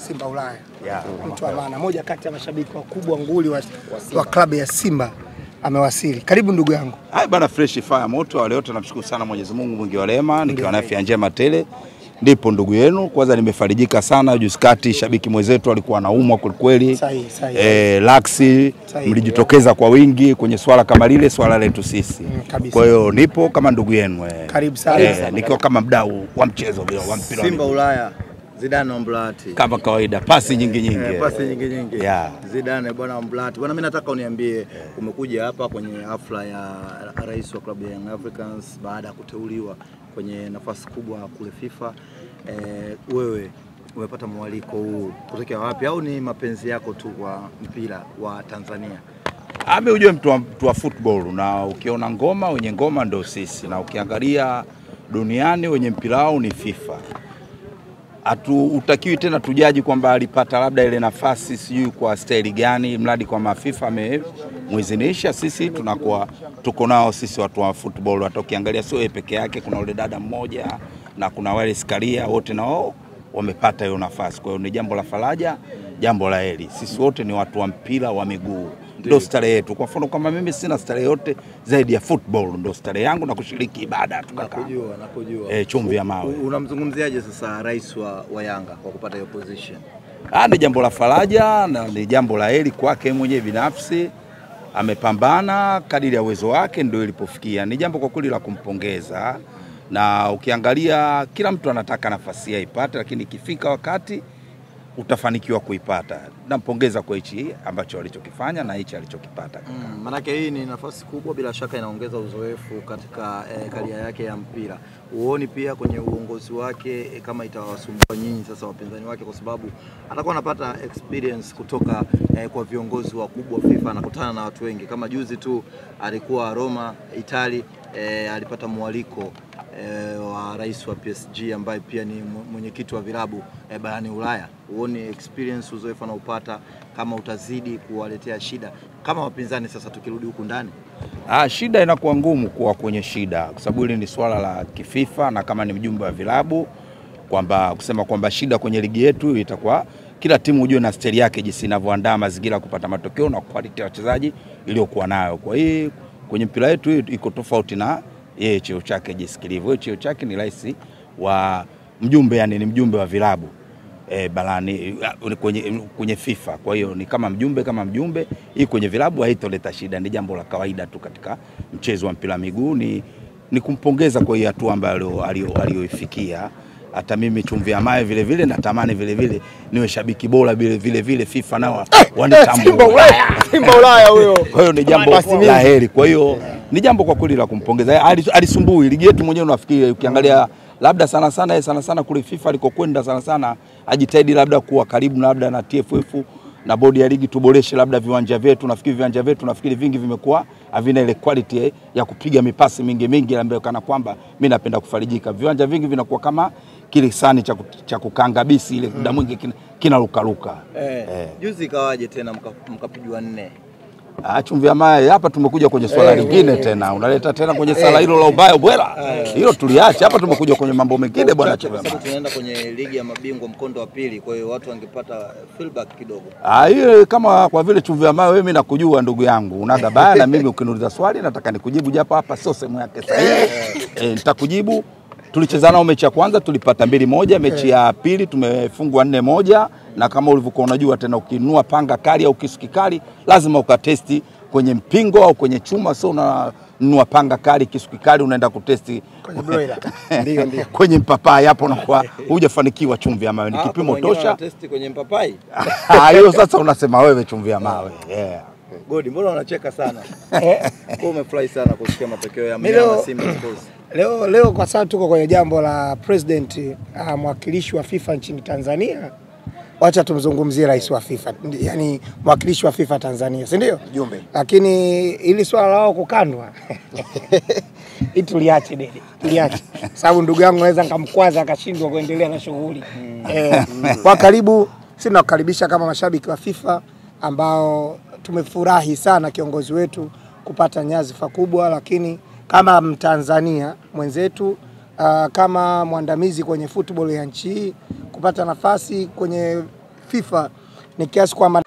Simba Ulaya. Mtu wa maana, moja kati ya mashabiki wakubwa nguli wa klabu ya Simba amewasili. Karibu ndugu yangu. Hai bana, fresh fire moto. Wale wote namshukuru sana Mwenyezi Mungu mwingi wa rehema, nikiwa na afya njema tele. Ndipo ndugu yenu, kwanza nimefarijika sana. Juzi kati shabiki mwenzetu alikuwa anaumwa kweli. Sahihi. Laksi mlijitokeza kwa wingi kwenye swala kama lile, swala letu sisi. Kwa hiyo nipo kama ndugu yenu. Karibu sana. Nikiwa kama mdau wa mchezo wa mpira. Simba Ulaya. Zidane Omblati. Kama kawaida, pasi nyingi. Pasi nyingi. Zidane bwana Omblati. Bwana, mimi nataka uniambie, umekuja hapa kwenye hafla ya rais wa klabu ya Young Africans baada ya kuteuliwa kwenye nafasi kubwa kule FIFA. Wewe umepata mwaliko huu kutokea wapi, au ni mapenzi yako tu kwa mpira wa Tanzania? Mimi ujue mtu wa football, na ukiona ngoma, wenye ngoma ndio sisi, na ukiangalia duniani wenye mpira wao ni FIFA. Utakiwi tena tujaji kwamba alipata labda ile nafasi sijui kwa staili gani, mradi kwa mafifa amemuizinisha. Sisi tuko nao sisi watu wa football. Hata ukiangalia sio yeye peke yake, kuna ule dada mmoja na kuna wale Skaria, wote nao wamepata hiyo nafasi. Kwa hiyo ni jambo la faraja, jambo la heri. Sisi wote ni watu wa mpira wa miguu. Ndio starehe yetu. Kwa mfano kama mimi sina starehe yote zaidi ya football, ndio starehe yangu, na kushiriki ibada tukakaa. Nakujua. Chumvi ya mawe. Unamzungumziaje sasa rais wa Yanga kwa kupata hiyo position? Ni jambo la faraja na ni jambo la heri kwake mwenyewe binafsi. Amepambana kadiri ya uwezo wake ndio ilipofikia. Ni jambo kwa kweli la kumpongeza, na ukiangalia kila mtu anataka nafasi yake ipate, lakini ikifika wakati utafanikiwa kuipata. Nampongeza kwa hichi ambacho alichokifanya na hichi alichokipata. Manake hii ni nafasi kubwa, bila shaka inaongeza uzoefu katika karia yake ya mpira. Uoni pia kwenye uongozi wake kama itawasumbua nyinyi sasa wapinzani wake, kwa sababu atakuwa anapata experience kutoka kwa viongozi wakubwa FIFA, anakutana na watu wengi. Kama juzi tu alikuwa Roma, Italy, alipata mwaliko wa rais wa PSG ambaye pia ni mwenyekiti wa vilabu barani Ulaya. Uone experience, uzoefu anaupata, kama utazidi kuwaletea shida kama wapinzani sasa tukirudi huku ndani? Shida inakuwa ngumu kuwa kwenye shida, kwa sababu hili ni swala la kififa, na kama ni mjumbe wa vilabu kwamba kusema kwamba shida kwenye ligi yetu itakuwa kila timu ujue na stili yake jinsi inavyoandaa mazingira kupata matokeo na kupatia wachezaji iliyokuwa nayo. Kwa hiyo kwenye mpira wetu iko tofauti na yeye cheo chake jinsi kilivyo. Cheo chake ni rais wa mjumbe, yani ni mjumbe wa vilabu balani kwenye FIFA. Kwa hiyo ni kama mjumbe hii kwenye vilabu haitoleta shida, ni jambo la kawaida tu katika mchezo wa mpira miguu. Ni kumpongeza kwa hiyo hatua ambayo aliyoifikia. Hata mimi chumvi ya mawe vile natamani vile niwe shabiki bora vile FIFA nao wanitambue. Simba Ulaya huyo. Kwa hiyo ni jambo la heri. Kwa hiyo ni jambo kwa kweli la kumpongeza. Alisumbui ligi yetu mwenyewe, unafikiri ukiangalia labda sana kule FIFA alikokwenda sana ajitahidi labda kuwa karibu labda na TFF na bodi ya ligi, tuboreshe labda viwanja vyetu. Nafikiri vingi vimekuwa havina ile quality ya kupiga mipasi mingi ambayo kana kwamba mimi napenda kufarijika. Viwanja vingi vinakuwa kama kile sani cha kukanga bisi ile muda mwingi kinarukaruka. Juzi ikawaje tena mkapigwa 4? Chumvi ya mawe hapa tumekuja kwenye swala lingine tena. Unaleta tena kwenye sala hilo la ubaya bwela. Hilo tuliacha. Hapa tumekuja kwenye mambo mengine bwana Chumvi. Sasa tunaenda kwenye ligi ya mabingwa mkondo wa pili, kwa hiyo watu wangepata feedback kidogo. Hiyo kama kwa vile Chumvi ya mawe mimi nakujua ndugu yangu. Unaga baya na mimi ukiniuliza swali nataka nikujibu japo hapa sio sehemu yake sahihi. Nitakujibu. Tulicheza nao mechi ya kwanza tulipata 2-1, mechi ya pili tumefungwa 4-1, na kama ulivyokuwa unajua tena ukinunua panga kali au kisu kikali lazima ukatesti kwenye mpingo au kwenye chuma, sio unanunua panga kali kisu kikali unaenda kutesti kwenye broiler. Ndio. Kwenye mpapai hapo unakuwa hujafanikiwa. Chumvi ya mawe ni kipimo tosha. Testi kwenye mpapai. Hiyo sasa unasema wewe chumvi ya mawe. Godi, mbona unacheka sana? Kwa umefurahi sana kusikia matokeo ya Simba Sports. Leo kwa sababu tuko kwenye jambo la president, mwakilishi wa FIFA nchini Tanzania, wacha tumzungumzie rais wa FIFA, yani mwakilishi wa FIFA Tanzania, si ndio? Jumbe. Lakini ili swala lao kukandwa tuliache sababu ndugu yangu naweza nikamkwaza akashindwa kuendelea na shughuli. Kwa karibu sisi tunakukaribisha kama mashabiki wa FIFA ambao tumefurahi sana kiongozi wetu kupata nyadhifa kubwa, lakini kama Mtanzania mwenzetu, kama mwandamizi kwenye football ya nchi hii, kupata nafasi kwenye FIFA ni kiasi kwamba